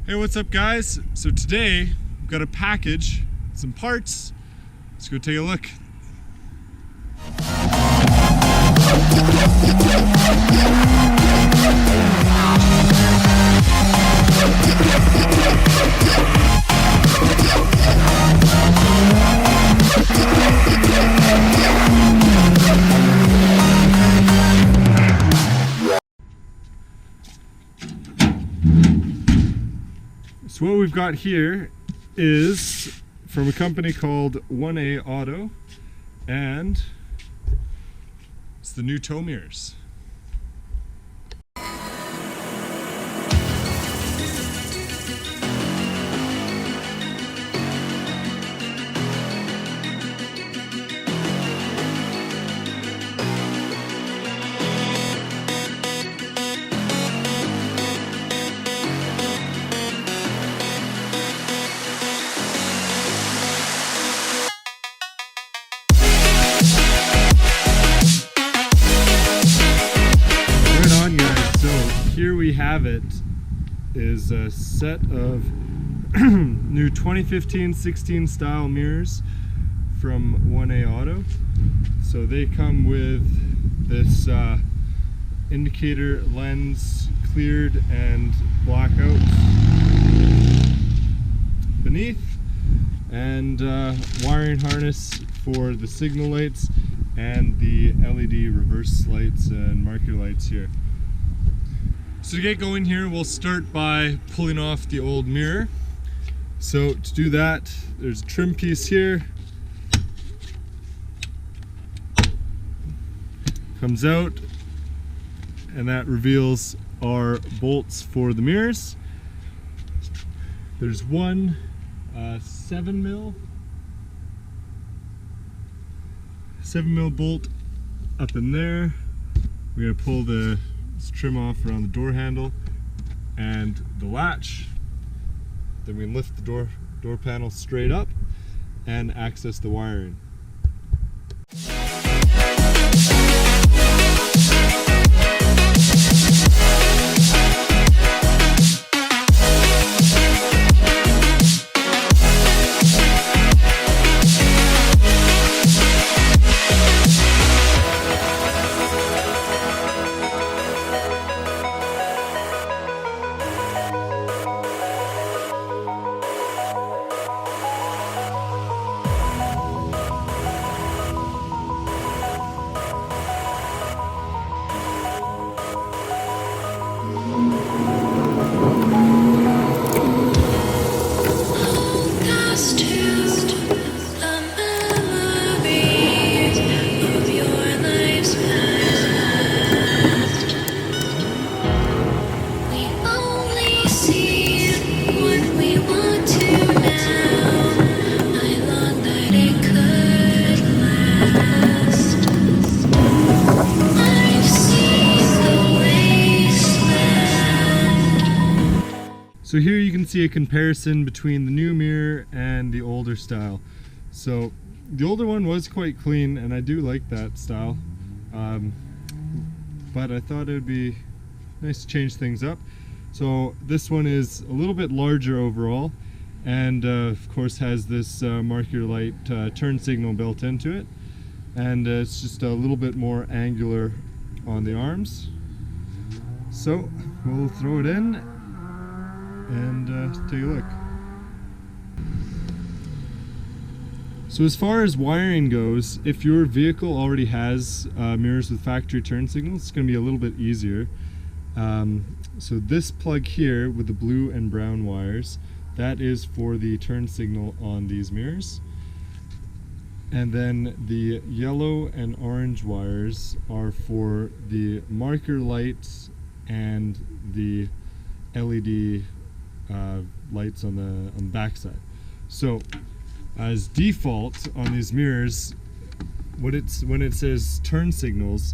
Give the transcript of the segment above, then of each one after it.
Hey, what's up guys? So today we've got a package, some parts. Let's go take a look. So what we've got here is from a company called 1A Auto, and it's the new tow mirrors. Here we have it is a set of new 2015-16 style mirrors from 1A Auto. So they come with this indicator lens cleared and blackouts beneath, and wiring harness for the signal lights and the LED reverse lights and marker lights here. So to get going here, we'll start by pulling off the old mirror. So to do that, there's a trim piece here. Comes out, and that reveals our bolts for the mirrors. There's one 7mm bolt up in there. We're gonna pull the trim off around the door handle and the latch. Then we lift the door panel straight up and access the wiring. So here you can see a comparison between the new mirror and the older style. So the older one was quite clean, and I do like that style, but I thought it would be nice to change things up. So this one is a little bit larger overall, and of course has this marker light turn signal built into it, and it's just a little bit more angular on the arms. So we'll throw it in and take a look. So as far as wiring goes, if your vehicle already has mirrors with factory turn signals, it's going to be a little bit easier. So this plug here with the blue and brown wires, that is for the turn signal on these mirrors. And then the yellow and orange wires are for the marker lights and the LED lights on the backside. So as default on these mirrors, when it says turn signals,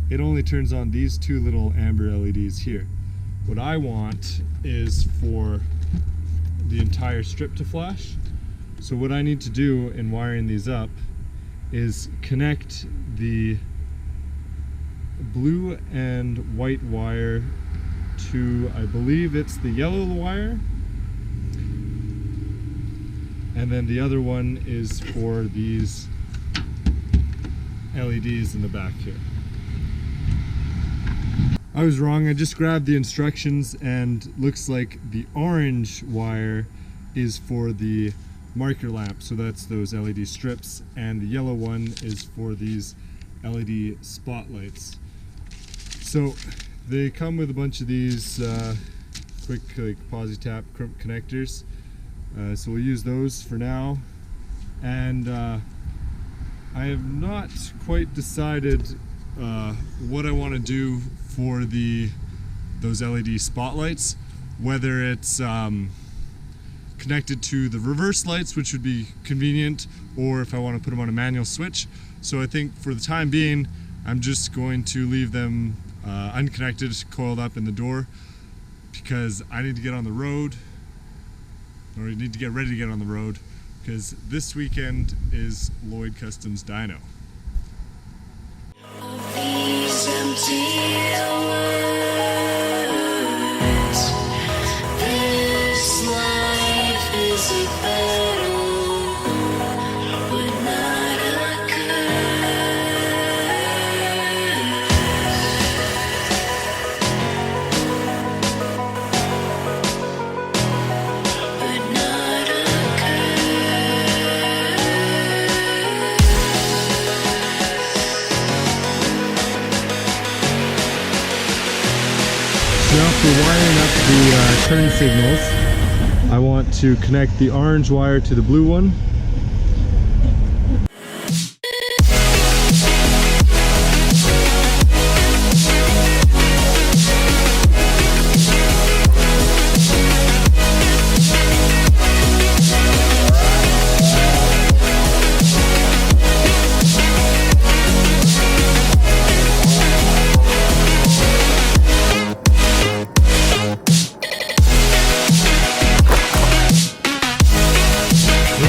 it only turns on these two little amber LEDs here. What I want is for the entire strip to flash. So what I need to do in wiring these up is connect the blue and white wire to, I believe it's the yellow wire, and then the other one is for these LEDs in the back here. I was wrong, I just grabbed the instructions and looks like the orange wire is for the marker lamp, so that's those LED strips, and the yellow one is for these LED spotlights. So they come with a bunch of these quick like posi-tap connectors, so we'll use those for now. And I have not quite decided what I want to do for those LED spotlights, whether it's connected to the reverse lights, which would be convenient, or if I want to put them on a manual switch. So I think for the time being, I'm just going to leave them unconnected, coiled up in the door, because I need to get on the road, or I need to get ready to get on the road, because this weekend is LLoyd Customs Dyno. These empty words, this life is a battle, but not a After wiring up the turn signals, I want to connect the orange wire to the blue one.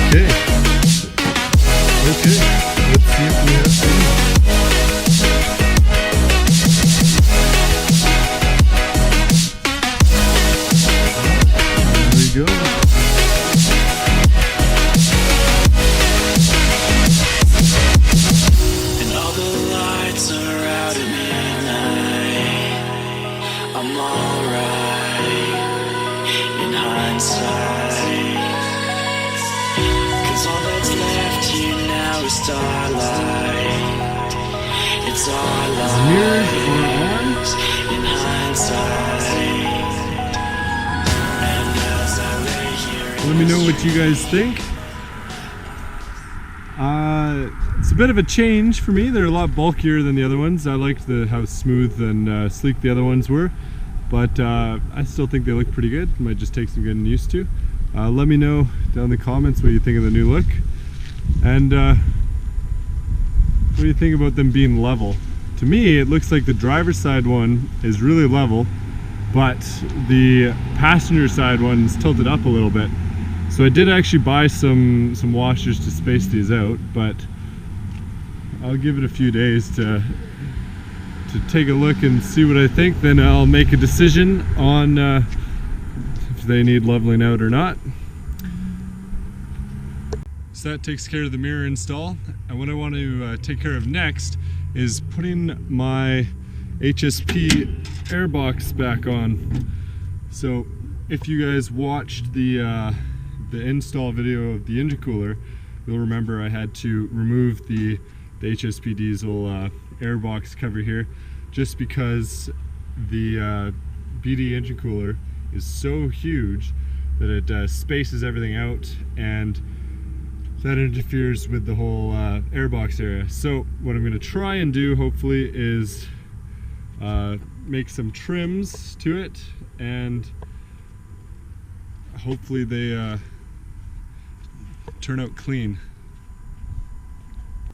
Okay, let's see if we have signal. There we go. and all the lights are out at midnight. I'm alright in hindsight, 'cause all that's left here now is starlight. It's our Mirrors are on. lives in hindsight. And as I lay here Let me know what you guys think. It's a bit of a change for me. They're a lot bulkier than the other ones. I liked how smooth and sleek the other ones were, but I still think they look pretty good. Might just take some getting used to. Let me know down in the comments what you think of the new look, and what do you think about them being level. To me, it looks like the driver's side one is really level, but the passenger side one's tilted up a little bit. So I did actually buy some washers to space these out, but I'll give it a few days to take a look and see what I think. Then I'll make a decision on if they need leveling out or not. So that takes care of the mirror install, and what I want to take care of next is putting my HSP airbox back on. So if you guys watched the install video of the intercooler, you'll remember I had to remove the HSP Diesel airbox cover here, just because the BD intercooler is so huge that it spaces everything out, and that interferes with the whole airbox area. So what I'm going to try and do, hopefully, is make some trims to it, and hopefully they turn out clean.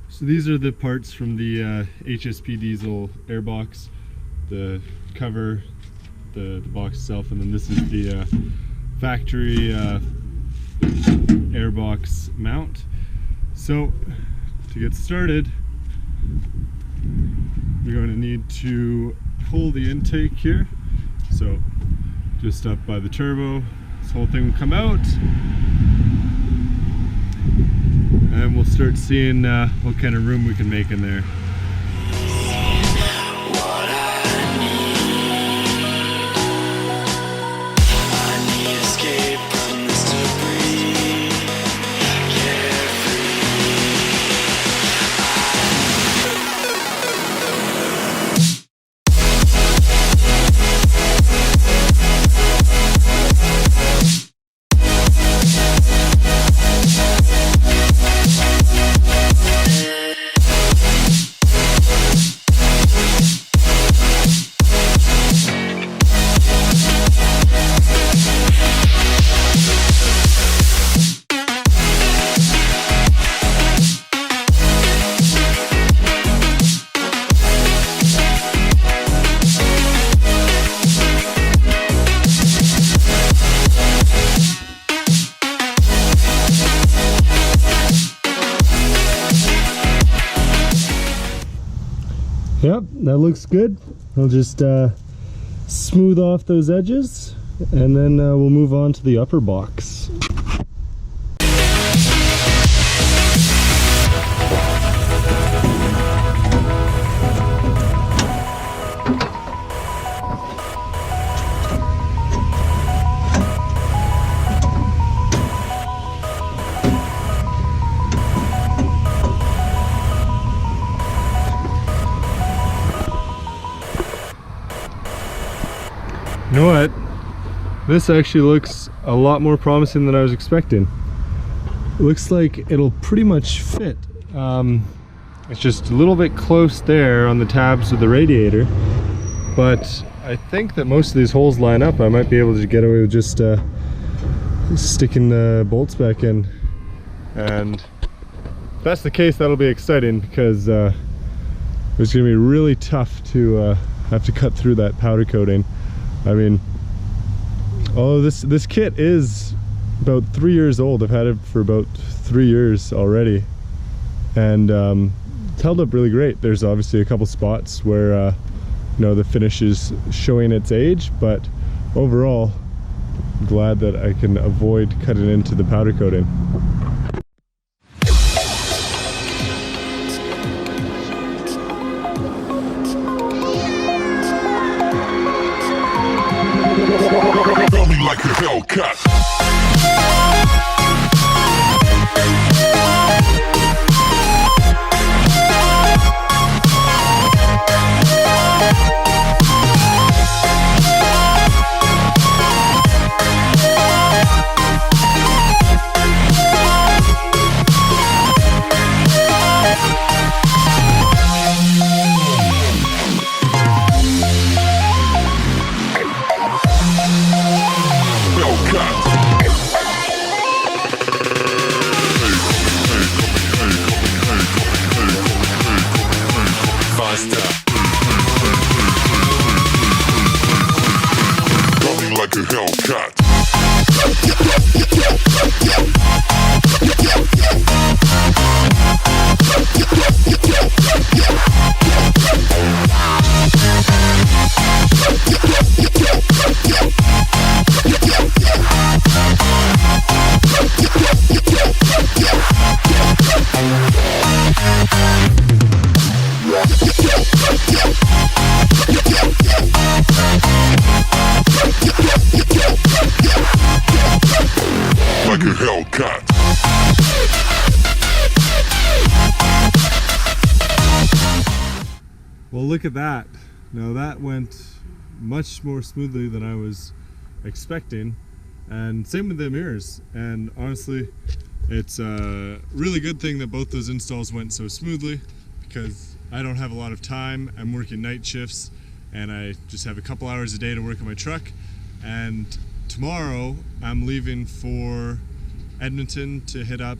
So these are the parts from the HSP Diesel airbox, the cover, the box itself, and then this is the factory airbox mount. So to get started, we're going to need to pull the intake here. So just up by the turbo, this whole thing will come out. and we'll start seeing what kind of room we can make in there. Yep, that looks good. I'll just smooth off those edges, and then we'll move on to the upper box. You know what? This actually looks a lot more promising than I was expecting. It looks like it'll pretty much fit. It's just a little bit close there on the tabs of the radiator, but I think that most of these holes line up. I might be able to get away with just sticking the bolts back in. And if that's the case, that'll be exciting, because it's going to be really tough to have to cut through that powder coating. I mean, although this kit is about 3 years old, I've had it for about 3 years already, and it's held up really great. There's obviously a couple spots where you know, the finish is showing its age, but overall, I'm glad that I can avoid cutting into the powder coating. Like a Hellcat. Like a Hellcat. Like a Hellcat. Well, look at that. Now that went much more smoothly than I was expecting, and same with the mirrors. And honestly, it's a really good thing that both those installs went so smoothly, because I don't have a lot of time. I'm working night shifts, and I just have a couple hours a day to work on my truck. And tomorrow I'm leaving for Edmonton to hit up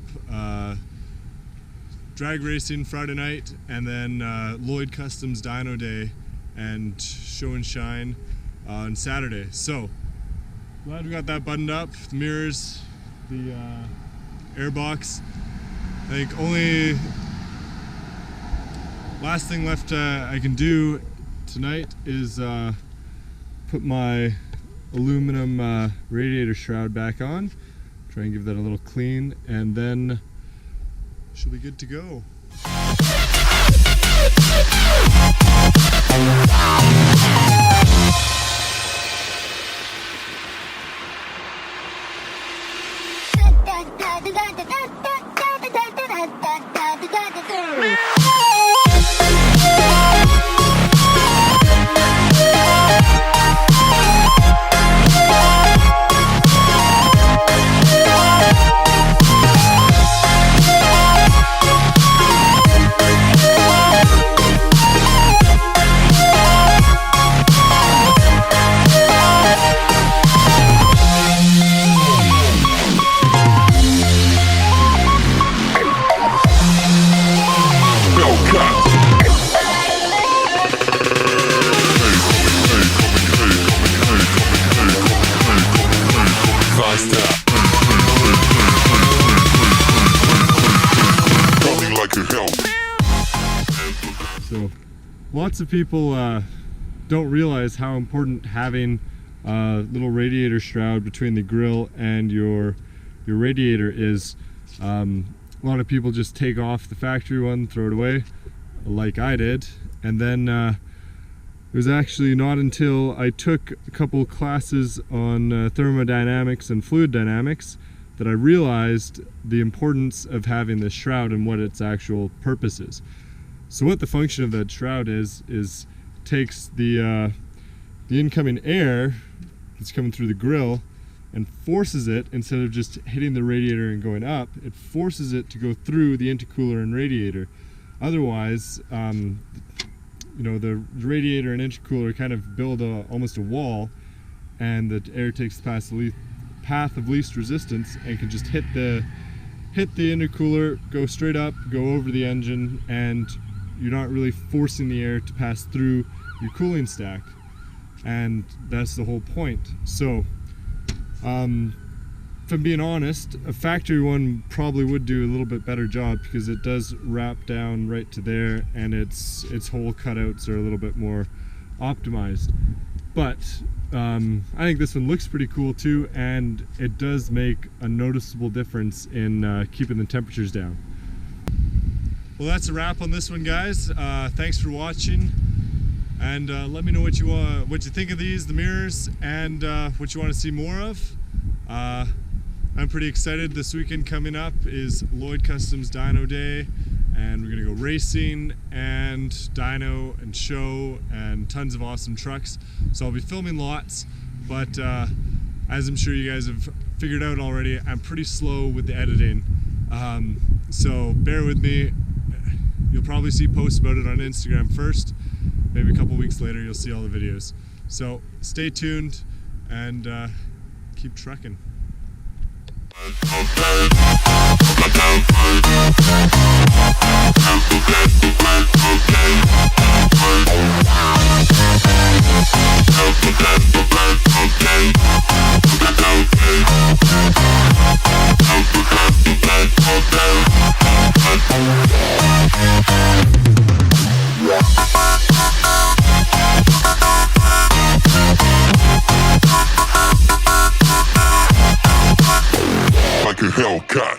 drag racing Friday night, and then LLoyd Customs Dyno Day and show and shine on Saturday. So glad we got that buttoned up. The mirrors, the airbox. I think only last thing left I can do tonight is put my aluminum radiator shroud back on, try and give that a little clean, and then she'll be good to go. So, lots of people don't realize how important having a little radiator shroud between the grill and your radiator is. A lot of people just take off the factory one, throw it away, like I did, and then it was actually not until I took a couple classes on thermodynamics and fluid dynamics that I realized the importance of having this shroud and what its actual purpose is. So what the function of that shroud is takes the incoming air that's coming through the grill and forces it, instead of just hitting the radiator and going up, it forces it to go through the intercooler and radiator. Otherwise, you know, the radiator and intercooler kind of build almost a wall, and the air takes the path of least resistance and can just hit the intercooler, go straight up, go over the engine, and you're not really forcing the air to pass through your cooling stack. And that's the whole point. So, if I'm being honest, a factory one probably would do a little bit better job, because it does wrap down right to there, and its hole cutouts are a little bit more optimized. But I think this one looks pretty cool too, and it does make a noticeable difference in keeping the temperatures down. Well, that's a wrap on this one, guys. Thanks for watching, and let me know what you think of these, the mirrors, and what you want to see more of. I'm pretty excited. This weekend coming up is LLoyd Customs Dyno Day, and we're gonna go racing and dyno and show and tons of awesome trucks. So I'll be filming lots, but as I'm sure you guys have figured out already, I'm pretty slow with the editing. So bear with me. You'll probably see posts about it on Instagram first. Maybe a couple weeks later you'll see all the videos. So stay tuned and keep trucking. Okay.